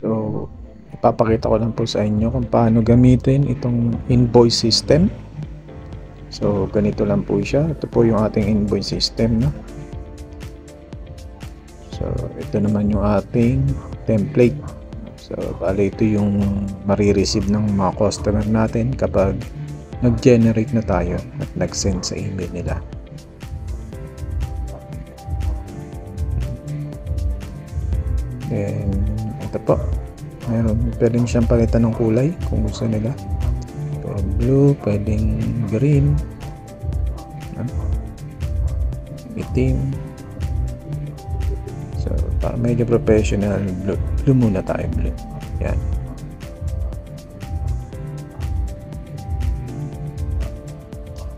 So, ipapakita ko lang po sa inyo kung paano gamitin itong invoice system. So, ganito lang po siya. Ito po yung ating invoice system, no? So, ito naman yung ating template. So, bali ito yung marireceive ng mga customer natin kapag nag-generate na tayo at nag-send sa email nila. And ito po, pwedeng siyang palitan ng kulay kung gusto nila. Pwedeng blue, pwedeng green, itim. So, para medyo professional, blue muna tayo, blue. Yan.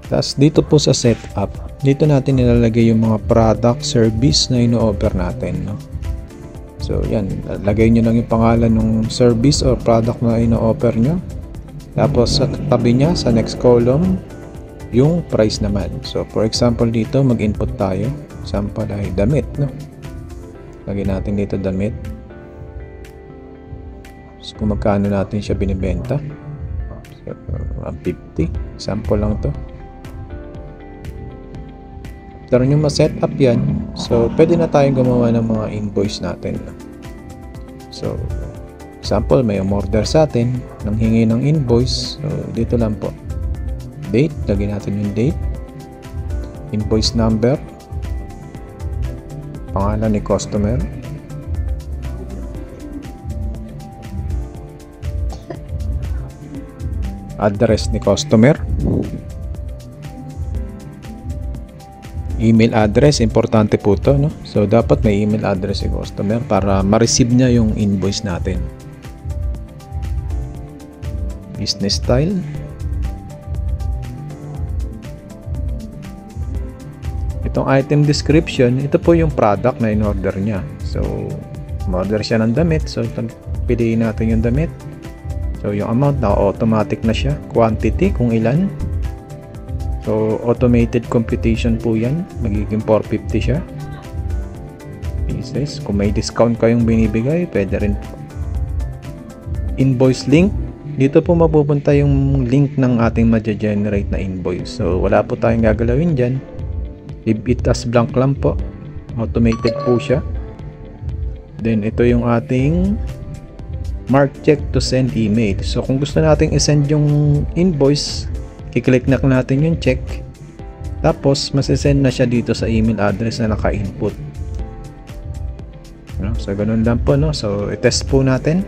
Tapos dito po sa setup, dito natin nilalagay yung mga product, service na ino-offer natin, no? So, yan. Lagay nyo lang yung pangalan ng service or product na ino-offer nyo. Tapos, sa tabi niya, sa next column, yung price naman. So, for example, dito, mag-input tayo. Example ay damit, no? Lagay natin dito damit. So, kung magkano natin siya binibenta. So, 150. Sample lang to. After nyo ma-set up yan, so pwede na tayong gumawa ng mga invoice natin. So, example, may umorder sa atin nang hingi ng invoice. So, dito lang po. Date, lagyan natin yung date. Invoice number. Pangalan ni customer. Address ni customer. Email address, importante po to, no? So, dapat may email address si customer para ma-receive niya yung invoice natin. Business style. Itong item description, ito po yung product na in-order niya. So, umorder siya ng damit. So, piliin natin yung damit. So, yung amount na automatic na siya. Quantity, kung ilan. So, automated computation po yan. Magiging 450 siya. Pieces. Kung may discount kayong binibigay, pwede rin po. Invoice link. Dito po mapupunta yung link ng ating ma-generate na invoice. So, wala po tayong gagalawin dyan. Leave it as blank lang po. Automated po siya. Then, ito yung ating mark check to send email. So, kung gusto nating isend yung invoice, i-click na natin yung check. Tapos, masisend na siya dito sa email address na naka-input. So, ganun lang po, no? So, i-test po natin.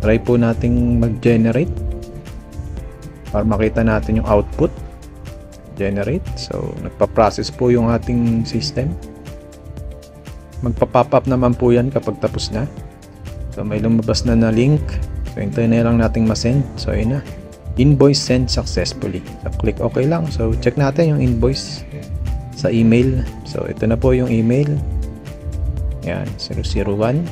Try po nating mag-generate para makita natin yung output. Generate. So, nagpa-process po yung ating system. Magpa-pop up naman po yan kapag tapos na. So, may lumabas na link. So, hintayin na lang nating masend. So, yun na. Invoice sent successfully. So, click OK lang. So, check natin yung invoice sa email. So, ito na po yung email. Yan, 001.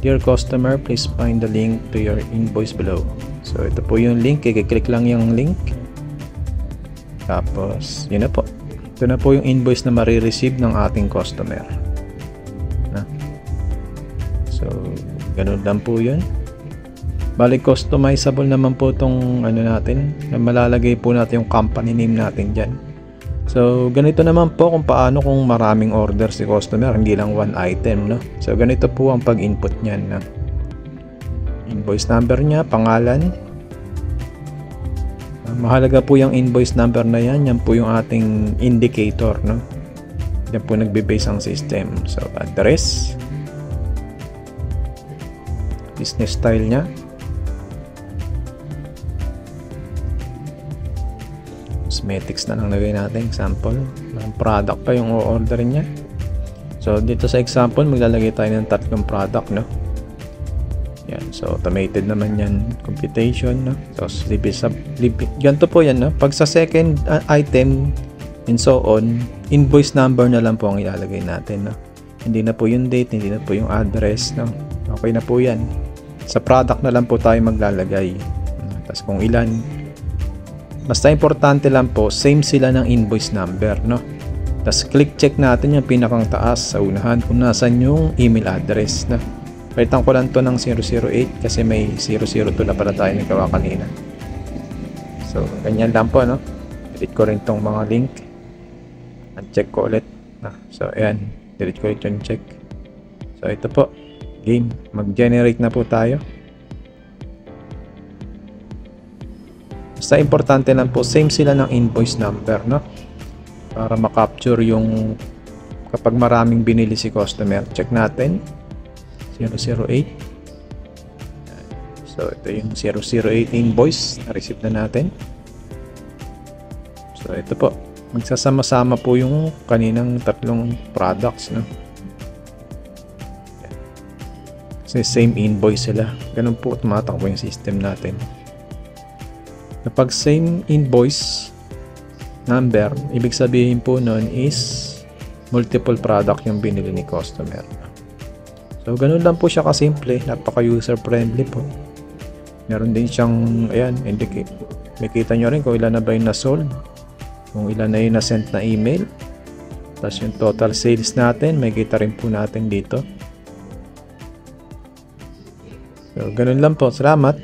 Dear customer, please find the link to your invoice below. So, ito po yung link. I-click lang yung link. Tapos, yun na po. Ito na po yung invoice na marireceive ng ating customer. So, ganun lang po yun. Balik customizable naman po itong natin. Malalagay po natin yung company name natin dyan. So, ganito naman po kung paano kung maraming order si customer, hindi lang one item, no? So, ganito po ang pag-input niyan, no? Invoice number niya, pangalan. Mahalaga po yung invoice number na yan. Yan po yung ating indicator, no? Yan po nagbe-base ang system. So, address. Business style niya. Cosmetics na lang lagay natin, example. Product pa yung o-orderin niya. So, dito sa example, maglalagay tayo ng 3 product, no? Yan. So, automated naman yan. Computation, no? So, ganito po yan, no? Pag sa second item, and so on, invoice number na lang po ang ilalagay natin, no? Hindi na po yung date, hindi na po yung address, no? Okay na po yan. Sa product na lang po tayo maglalagay. Tapos kung ilan, basta importante lang po, same sila ng invoice number, no? Tapos click check natin yung pinakang taas sa unahan kung nasan yung email address, no? Palitan ko lang to ng 008 kasi may 002 na pala tayo nagawa kanina. So, ganyan lang po, no? Delete ko rin tong mga link. Uncheck ko ulit. So, ayan. Delete ko ulit yung check. So, ito po. Game. Mag-generate na po tayo. Basta importante lang po, same sila ng invoice number, no? Para makapture yung kapag maraming binili si customer. Check natin. 008. So, ito yung 008 invoice. Na-receive na natin. So, ito po. Magsasama-sama po yung kaninang tatlong products, no? Kasi same invoice sila. Ganun po tumatakbo yung system natin. Kapag same invoice number, ibig sabihin po nun is multiple product yung binili ni customer. So, ganun lang po siya kasimple. Napaka-user friendly po. Meron din siyang, ayan, indicate. Makita nyo rin kung ilan na ba yung na-sold. Kung ilan na yung na-send na email. Tapos yung total sales natin, may kita rin po natin dito. So, ganun lang po. Salamat.